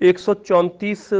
134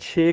6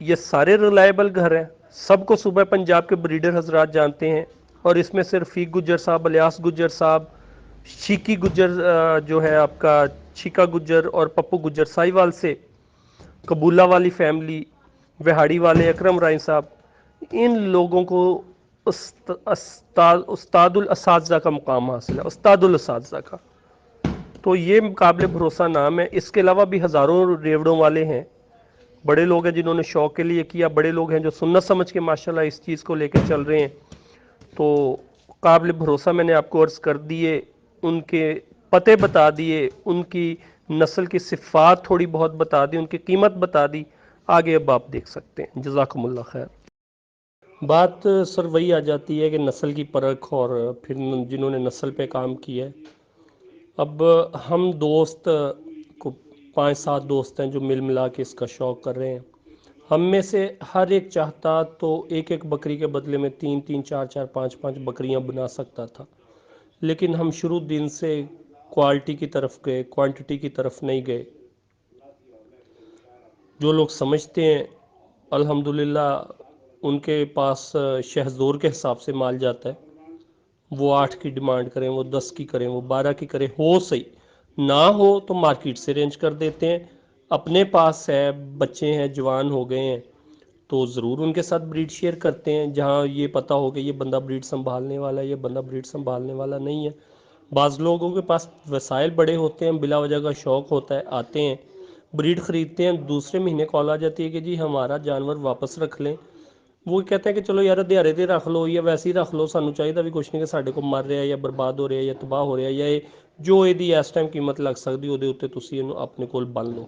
یہ سارے ریلائبل گھر ہیں، سب کو صوبہ پنجاب کے بریڈر حضرات جانتے ہیں، اور اس میں صرف فیق گجر صاحب، الیاس گجر صاحب، شیکی گجر جو ہے آپ کا چھیکا گجر، اور پپو گجر ساہیوال سے، قبولہ والی فیملی، وہاڑی والے اکرم رائن صاحب، ان لوگوں کو استاد الاساتذہ کا مقام حاصل ہے، استاد الاساتذہ کا، تو یہ قابل بھروسہ نام ہے۔ اس کے علاوہ بھی ہزاروں ریوڑوں والے ہیں، بڑے لوگ ہیں جنہوں نے شوق کے لیے کیا، بڑے لوگ ہیں جو سنت سمجھ کے ماشاءاللہ اس چیز کو لے کے چل رہے ہیں، تو قابل بھروسہ میں نے آپ کو عرض کر دیے، ان کے پتے بتا دیے، ان کی نسل کی صفات تھوڑی بہت بتا دی، ان کی قیمت بتا دی، آگے اب آپ دیکھ سکتے ہیں۔ جزاکم اللہ خیر۔ بات سر وہی آ جاتی ہے کہ نسل کی پرکھ، اور پھر جنہوں نے نسل پہ کام کیا ہے، اب ہم دوست کو 5-7 دوست ہیں جو مل ملا کے اس کا شوق کر رہے ہیں، ہم میں سے ہر ایک چاہتا تو ایک ایک بکری کے بدلے میں 3-3 4-4 5-5 بکریاں بنا سکتا تھا، لیکن ہم شروع دن سے کوالٹی کی طرف گئے، کوانٹٹی کی طرف نہیں گئے۔ جو لوگ سمجھتے ہیں الحمدللہ ان کے پاس شہزور کے حساب سے مال جاتا ہے، وہ 8 کی ڈیمانڈ کریں، وہ 10 کی کریں، وہ 12 کی کریں، ہو صحیح، نہ ہو تو مارکیٹ سے رینج کر دیتے ہیں۔ اپنے پاس ہے، بچے ہیں، جوان ہو گئے ہیں، تو ضرور ان کے ساتھ بریڈ شیئر کرتے ہیں، جہاں یہ پتہ ہو کہ یہ بندہ بریڈ سنبھالنے والا ہے، یہ بندہ بریڈ سنبھالنے والا نہیں ہے۔ بعض لوگوں کے پاس وسائل بڑے ہوتے ہیں، بلا وجہ کا شوق ہوتا ہے، آتے ہیں، بریڈ خریدتے ہیں، دوسرے مہینے کال آ جاتی ہے کہ جی ہمارا جانور واپس رکھ لیں۔ وہ کہتے ہیں کہ چلو یار دیہارے دے رکھ لو، یا ویسے ہی رکھ لو، سانو چاہیے بھی کچھ نہیں کہ ساڈے کو مر رہا ہے یا برباد ہو رہا ہے یا تباہ ہو رہا ہے، یا جو یہ اس ٹائم قیمت لگ سکتی وہ اتنے تسی اینو اپنے کول بن لو۔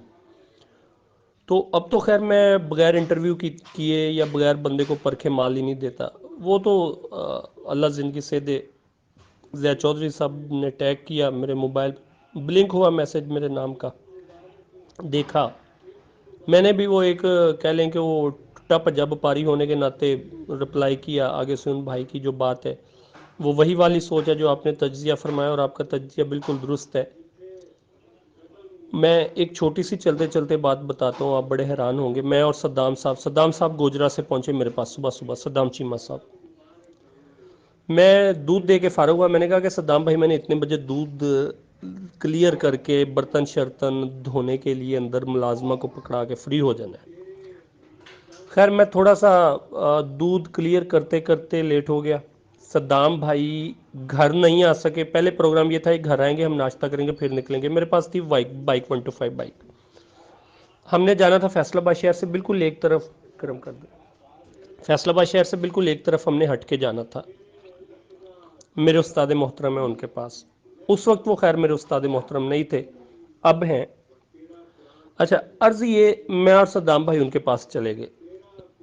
تو اب تو خیر میں بغیر انٹرویو کیے یا بغیر بندے کو پرکھے مال ہی نہیں دیتا، وہ تو اللہ زندگی سے دے۔ زید چودھری صاحب نے ٹیگ کیا، میرے موبائل بلنک ہوا میسج میرے نام کا، دیکھا، میں نے بھی وہ ایک کہہ لیں کہ وہ ٹپ جب پاری ہونے کے ناطے رپلائی کیا، آگے سے ان بھائی کی جو بات ہے وہ وہی والی سوچ ہے جو آپ نے تجزیہ فرمایا، اور آپ کا تجزیہ بالکل درست ہے۔ میں ایک چھوٹی سی چلتے چلتے بات بتاتا ہوں، آپ بڑے حیران ہوں گے۔ میں اور صدام صاحب گوجرا سے پہنچے میرے پاس صبح صبح، صدام چیمہ صاحب، میں دودھ دے کے فارغ ہوا، میں نے کہا کہ صدام بھائی میں نے اتنے بجے دودھ کلیئر کر کے برتن شرتن دھونے کے لیے اندر ملازمہ کو پکڑا کے فری ہو جانا ہے۔ خیر میں تھوڑا سا دودھ کلیئر کرتے کرتے لیٹ ہو گیا، صدام بھائی گھر نہیں آ سکے۔ پہلے پروگرام یہ تھا کہ گھر آئیں گے، ہم ناشتہ کریں گے، پھر نکلیں گے۔ میرے پاس تھی بائک 125 بائک، ہم نے جانا تھا فیصل آباد شہر سے بالکل ایک طرف، کرم کر دیں، فیصل آباد شہر سے بالکل ایک طرف ہم نے ہٹ کے جانا تھا۔ میرے استاد محترم ہیں ان کے پاس، اس وقت وہ خیر میرے استاد محترم نہیں تھے، اب ہیں۔ اچھا، عرض یہ، میں اور صدام بھائی ان کے پاس چلے گئے،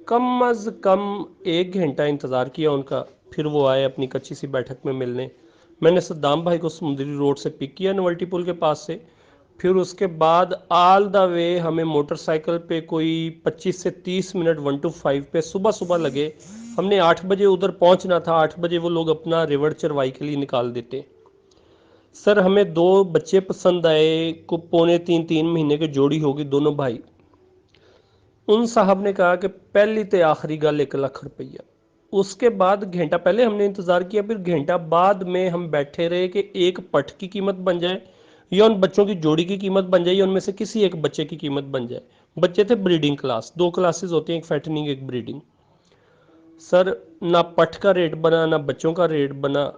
کم از کم 1 گھنٹہ انتظار کیا ان کا، پھر وہ آئے اپنی کچی سی بیٹھک میں ملنے۔ میں نے صدام بھائی کو سمندری روڈ سے پک کیا نولٹی پل کے پاس سے، پھر اس کے بعد آل دا وے ہمیں موٹر سائیکل پہ کوئی 25 سے 30 منٹ 125 پہ صبح صبح لگے۔ ہم نے 8 بجے ادھر پہنچنا تھا، 8 بجے وہ لوگ اپنا ریوڑ چروائی کے لیے نکال دیتے۔ سر ہمیں 2 بچے پسند آئے، کو 2.5-3 مہینے کے جوڑی ہوگی، دونوں بھائی۔ ان صاحب نے کہا کہ پہلی تے آخری گل 1 لاکھ روپیہ۔ اس کے بعد گھنٹہ پہلے ہم نے انتظار کیا، پھر گھنٹہ بعد میں ہم بیٹھے رہے کہ ایک پٹ کی قیمت بن جائے، یا ان بچوں کی جوڑی کی قیمت بن جائے، یا ان میں سے کسی ایک بچے کی قیمت بن جائے۔ بچے تھے بریڈنگ کلاس، 2 کلاسز ہوتے ہیں، ایک فیٹننگ ایک بریڈنگ۔ سر نہ پٹ کا ریٹ بنا نہ بچوں کا ریٹ بنا،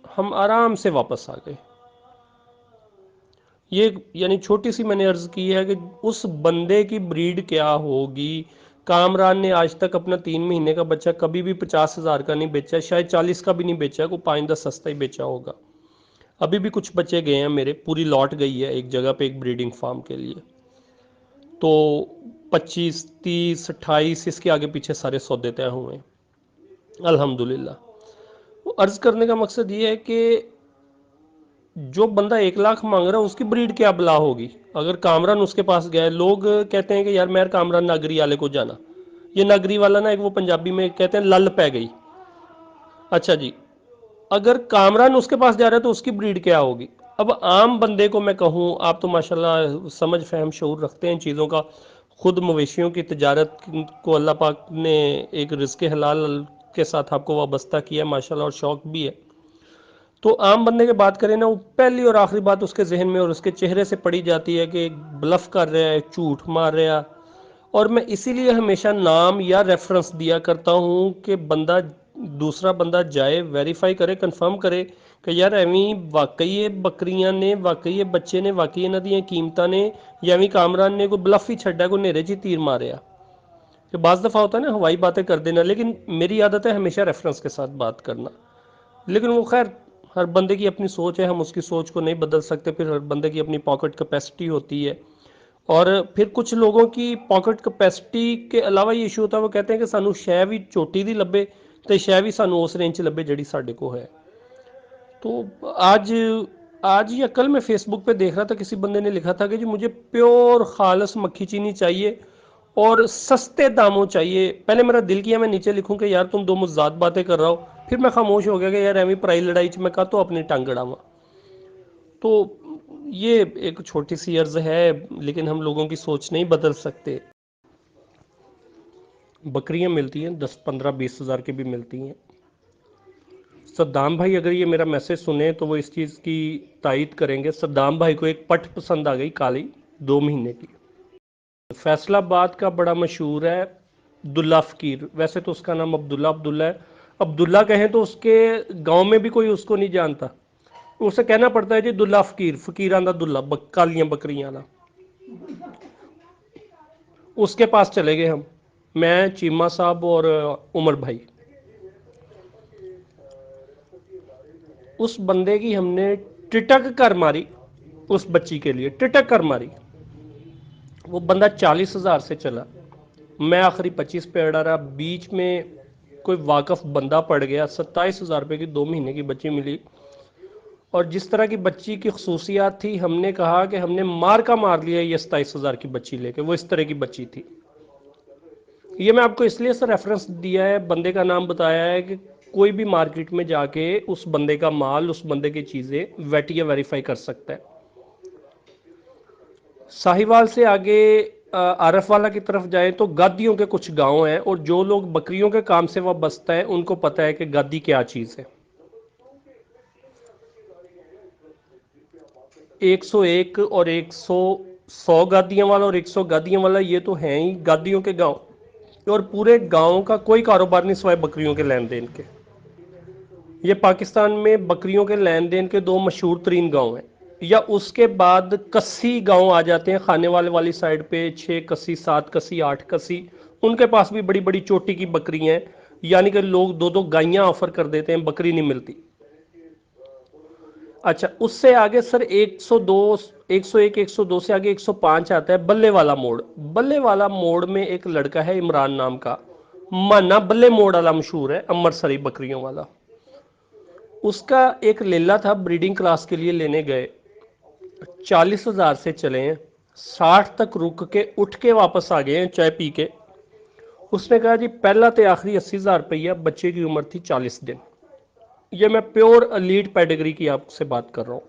ہم آرام سے واپس آ گئے۔ یہ یعنی چھوٹی سی میں نے عرض کی ہے کہ اس بندے کی بریڈ کیا ہوگی۔ کامران نے آج تک اپنا 3 مہینے کا بچہ کبھی بھی 50,000 کا نہیں بیچا، شاید 40 کا بھی نہیں بیچا، کوئی 5-10 سستا ہی بیچا ہوگا۔ ابھی بھی کچھ بچے گئے ہیں میرے، پوری لاٹ گئی ہے ایک جگہ پہ ایک بریڈنگ فارم کے لیے، تو 25 30 28 اس کے آگے پیچھے سارے سودے طے ہوئے ہیں الحمدللہ۔ عرض کرنے کا مقصد یہ ہے کہ جو بندہ 1 لاکھ مانگ رہا ہے اس کی بریڈ کیا بلا ہوگی۔ اگر کامران اس کے پاس گئے، لوگ کہتے ہیں کہ یار میں کامران ناگری والے کو جانا، یہ ناگری والا نا ایک وہ پنجابی میں کہتے ہیں لل پہ گئی۔ اچھا جی، اگر کامران اس کے پاس جا رہا ہے تو اس کی بریڈ کیا ہوگی۔ اب عام بندے کو میں کہوں، آپ تو ماشاءاللہ سمجھ فہم شعور رکھتے ہیں چیزوں کا، خود مویشیوں کی تجارت کو اللہ پاک نے ایک رزق حلال کے ساتھ آپ کو وابستہ کیا ہے ماشاءاللہ، اور شوق بھی ہے. تو عام بندے کی بات کریں نا، وہ پہلی اور آخری بات اس کے ذہن میں اور اس کے چہرے سے پڑی جاتی ہے کہ بلف کر رہا ہے، جھوٹ مار رہا. اور میں اسی لیے ہمیشہ نام یا ریفرنس دیا کرتا ہوں کہ دوسرا بندہ جائے، ویریفائی کرے، کنفرم کرے کہ یار ایویں واقعی بکریاں نے، واقعی بچے نے، واقعی انہاں دیاں قیمتاں نے، یا ایویں کامران نے کوئی بلف ہی چھڈا، کوئی نیرے جی تیر ماریا. کہ بعض دفعہ ہوتا ہے نا ہوائی باتیں کر دینا، لیکن میری عادت ہے ہمیشہ ریفرنس کے ساتھ بات کرنا. لیکن وہ خیر ہر بندے کی اپنی سوچ ہے، ہم اس کی سوچ کو نہیں بدل سکتے. پھر ہر بندے کی اپنی پاکٹ کیپیسٹی ہوتی ہے. اور پھر کچھ لوگوں کی پاکٹ کیپیسٹی کے علاوہ یہ ایشو ہوتا ہے، وہ کہتے ہیں کہ سانو شے بھی چھوٹی دی لبے تے شے بھی سانو اس رینج لبے جڑی ساڈے کو ہے. تو آج یا کل میں فیس بک پہ دیکھ رہا تھا، کسی بندے نے لکھا تھا کہ جی مجھے پیور خالص مکھی چینی چاہیے اور سستے داموں چاہیے. پہلے میرا دل کیا میں نیچے لکھوں کہ یار تم دو مزاد باتیں کر رہا ہو، پھر میں خاموش ہو گیا کہ یار ایویں پرائی لڑائی میں کہا تو اپنی ٹانگ اڑاواں. تو یہ ایک چھوٹی سی عرض ہے، لیکن ہم لوگوں کی سوچ نہیں بدل سکتے. بکریاں ملتی ہیں 10 15 20 ہزار کی بھی ملتی ہیں. صدام بھائی اگر یہ میرا میسج سنیں تو وہ اس چیز کی تائید کریں گے. صدام بھائی کو ایک پٹ پسند آ گئی کالی 2 مہینے کی. فیصل آباد کا بڑا مشہور ہے دلہ فقیر، ویسے تو اس کا نام عبداللہ ہے. عبداللہ کہیں تو اس کے گاؤں میں بھی کوئی اس کو نہیں جانتا. اسے کہنا پڑتا ہے جی دلہ فقیر، فقیراں دا دلہ، کالیاں بکریاں دا. اس کے پاس چلے گئے ہم، میں، چیمہ صاحب اور عمر بھائی. اس بندے کی ہم نے ٹٹک کر ماری، اس بچی کے لیے ٹٹک کر ماری. وہ بندہ 40 ہزار سے چلا، میں آخری 25 پہ اڑا رہا. بیچ میں کوئی واقف بندہ پڑ گیا، 27 ہزار روپے کی 2 مہینے کی بچی ملی. اور جس طرح کی بچی کی خصوصیات تھی، ہم نے کہا کہ ہم نے مار کا مار لیا یہ 27 ہزار کی بچی لے کے. وہ اس طرح کی بچی تھی. یہ میں آپ کو اس لیے سر ریفرنس دیا ہے، بندے کا نام بتایا ہے کہ کوئی بھی مارکیٹ میں جا کے اس بندے کا مال، اس بندے کی چیزیں ویٹیا ویریفائی کر سکتا ہے. ساہیوال سے آگے عارف والا کی طرف جائیں تو گادیوں کے کچھ گاؤں ہیں، اور جو لوگ بکریوں کے کام سے وابستہ ہیں ان کو پتہ ہے کہ گادی کیا چیز ہے. 101 اور 100 گادیاں والا اور 100 گادیاں والا یہ تو ہیں ہی گادیوں کے گاؤں، اور پورے گاؤں کا کوئی کاروبار نہیں سوائے بکریوں کے لین دین کے. یہ پاکستان میں بکریوں کے لین دین کے 2 مشہور ترین گاؤں ہیں. یا اس کے بعد کسی گاؤں آ جاتے ہیں خانے والے والی سائڈ پہ، 6 کسی 7 کسی 8 کسی، ان کے پاس بھی بڑی بڑی چوٹی کی بکریاں ہیں. یعنی کہ لوگ 2 گائیاں آفر کر دیتے ہیں، بکری نہیں ملتی. اچھا اس سے آگے سر 102 101 102 سے آگے 105 آتا ہے بلے والا موڑ. بلے والا موڑ میں ایک لڑکا ہے عمران نام کا، مانا بلے موڑ والا مشہور ہے، امرسری بکریوں والا. اس کا ایک لیلا تھا، بریڈنگ کلاس کے لیے لینے گئے. 40 ہزار سے چلے ہیں، 60 تک رک کے اٹھ کے واپس آ گئے ہیں چائے پی کے. اس نے کہا جی پہلا تے آخری 80 ہزار روپیہ، بچے کی عمر تھی 40 دن. یہ میں پیور لیڈ پیڈگری کی آپ سے بات کر رہا ہوں.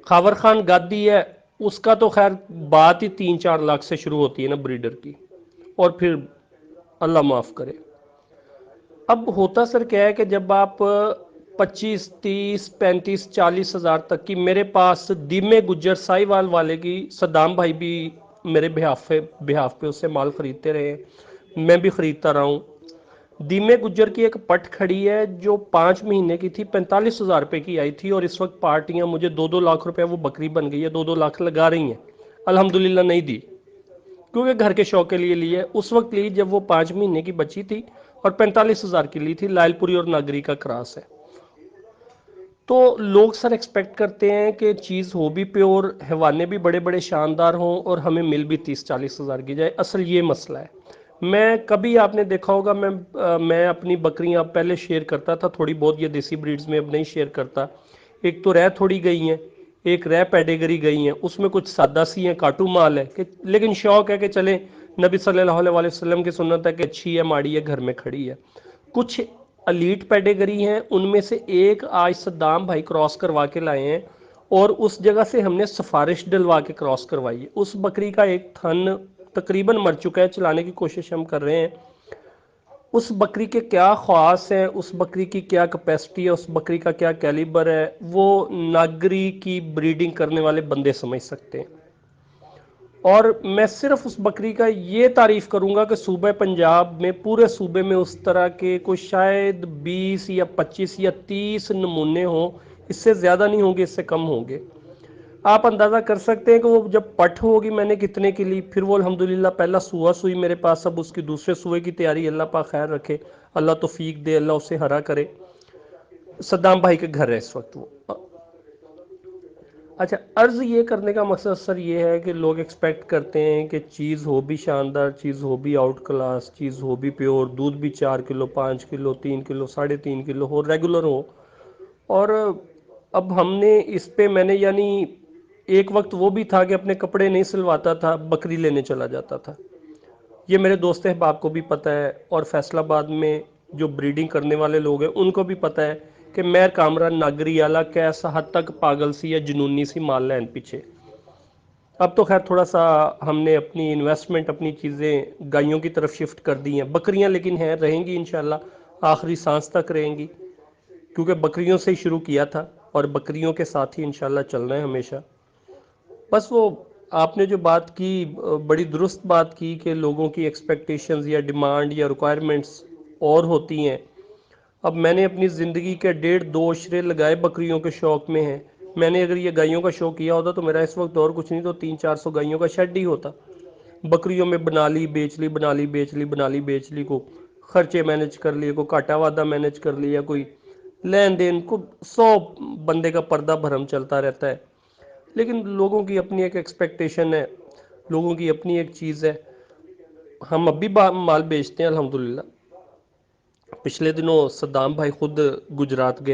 خاور خان گادی ہے، اس کا تو خیر بات ہی 3 4 لاکھ سے شروع ہوتی ہے نا بریڈر کی، اور پھر اللہ معاف کرے. اب ہوتا سر کیا ہے کہ جب آپ 25 30 35 40 ہزار تک کی، میرے پاس دیمے گجر ساہیوال والے کی، صدام بھائی بھی میرے بہاف پہ اس سے مال خریدتے رہے، میں بھی خریدتا رہا ہوں. دیمے گجر کی ایک پٹ کھڑی ہے جو 5 مہینے کی تھی، 45 ہزار روپے کی آئی تھی. اور اس وقت پارٹیاں مجھے 2 لاکھ روپے، وہ بکری بن گئی ہے، 2 لاکھ لگا رہی ہیں. الحمدللہ نہیں دی کیونکہ گھر کے شوق کے لیے لی ہے. اس وقت لی جب وہ 5 مہینے کی بچی تھی، اور 45 ہزار کی لی تھی. لائل پوری اور ناگری کا کراس ہے. تو لوگ سر ایکسپیکٹ کرتے ہیں کہ چیز ہو بھی پیور، حیوانے بھی بڑے بڑے شاندار ہوں، اور ہمیں مل بھی 30 40 ہزار کی جائے. اصل یہ مسئلہ ہے. میں کبھی آپ نے دیکھا ہوگا میں اپنی بکریاں پہلے شیئر کرتا تھا تھوڑی بہت، یہ دیسی بریڈز میں اب نہیں شیئر کرتا. ایک تو رہ تھوڑی گئی ہیں، ایک رہ پیڈیگری گئی ہیں. اس میں کچھ سادہ سی ہیں، کاٹو مال ہے لیکن شوق ہے کہ چلیں نبی صلی اللہ علیہ وسلم کی سنت ہے کہ اچھی ہے، ماڑی ہے، گھر میں کھڑی ہے. کچھ الیٹ پیڈیگری ہیں، ان میں سے ایک آج صدام بھائی کراس کروا کے لائے ہیں، اور اس جگہ سے ہم نے سفارش ڈلوا کے کراس کروائی ہے۔ اس بکری کا ایک تھن تقریباً مر چکا ہے، چلانے کی کوشش ہم کر رہے ہیں۔ اس بکری کے کیا خواص ہیں، اس بکری کی کیا کیپیسٹی ہے، اس بکری کا کیا کیلیبر ہے، وہ ناگری کی بریڈنگ کرنے والے بندے سمجھ سکتے ہیں۔ اور میں صرف اس بکری کا یہ تعریف کروں گا کہ صوبہ پنجاب میں، پورے صوبے میں اس طرح کے کوئی شاید 20 یا 25 یا 30 نمونے ہوں، اس سے زیادہ نہیں ہوں گے، اس سے کم ہوں گے۔ آپ اندازہ کر سکتے ہیں کہ وہ جب پٹ ہوگی میں نے کتنے کی لی، پھر وہ الحمدللہ پہلا سوا سوئی میرے پاس، اب اس کی دوسرے سوئے کی تیاری، اللہ پاک خیر رکھے، اللہ توفیق دے، اللہ اسے ہرا کرے۔ صدام بھائی کے گھر ہے اس وقت وہ۔ اچھا، عرض یہ کرنے کا مقصد سر یہ ہے کہ لوگ ایکسپیکٹ کرتے ہیں کہ چیز ہو بھی شاندار، چیز ہو بھی آؤٹ کلاس، چیز ہو بھی پیور، دودھ بھی 4 کلو 5 کلو 3 کلو 3.5 کلو ہو، ریگولر ہو۔ اور اب ہم نے اس پہ، میں نے یعنی ایک وقت وہ بھی تھا کہ اپنے کپڑے نہیں سلواتا تھا، بکری لینے چلا جاتا تھا۔ یہ میرے دوست احباب کو بھی پتہ ہے، اور فیصل آباد میں جو بریڈنگ کرنے والے لوگ ہیں ان کو بھی پتہ ہے کہ میر کامران ناگری والا کیسا حد تک پاگل سی یا جنونی سی مال لین پیچھے۔ اب تو خیر تھوڑا سا ہم نے اپنی انویسٹمنٹ، اپنی چیزیں گائیوں کی طرف شفٹ کر دی ہیں۔ بکریاں لیکن ہیں، رہیں گی انشاءاللہ، آخری سانس تک رہیں گی، کیونکہ بکریوں سے ہی شروع کیا تھا اور بکریوں کے ساتھ ہی انشاءاللہ چلنا ہے ہمیشہ۔ بس وہ آپ نے جو بات کی، بڑی درست بات کی کہ لوگوں کی ایکسپیکٹیشنز یا ڈیمانڈ یا ریکوائرمنٹس اور ہوتی ہیں۔ اب میں نے اپنی زندگی کے 1.5-2 عشرے لگائے بکریوں کے شوق میں ہیں۔ میں نے اگر یہ گائیوں کا شوق کیا ہوتا تو میرا اس وقت اور کچھ نہیں تو 300-400 گائیوں کا شیڈ ہی ہوتا۔ بکریوں میں بنا لی بیچ لی، بنا لی بیچ لی، بنا لی بیچ لی، کو خرچے مینج کر لیے، کو کاٹا وعدہ مینج کر لیا، کوئی لین دین، کو 100 بندے کا پردہ بھرم چلتا رہتا ہے۔ لیکن لوگوں کی اپنی ایک ایکسپیکٹیشن ہے، لوگوں کی اپنی ایک چیز ہے۔ ہم اب بھی مال بیچتے ہیں الحمدللہ۔ پچھلے دنوں صدام بھائی خود گجرات گئے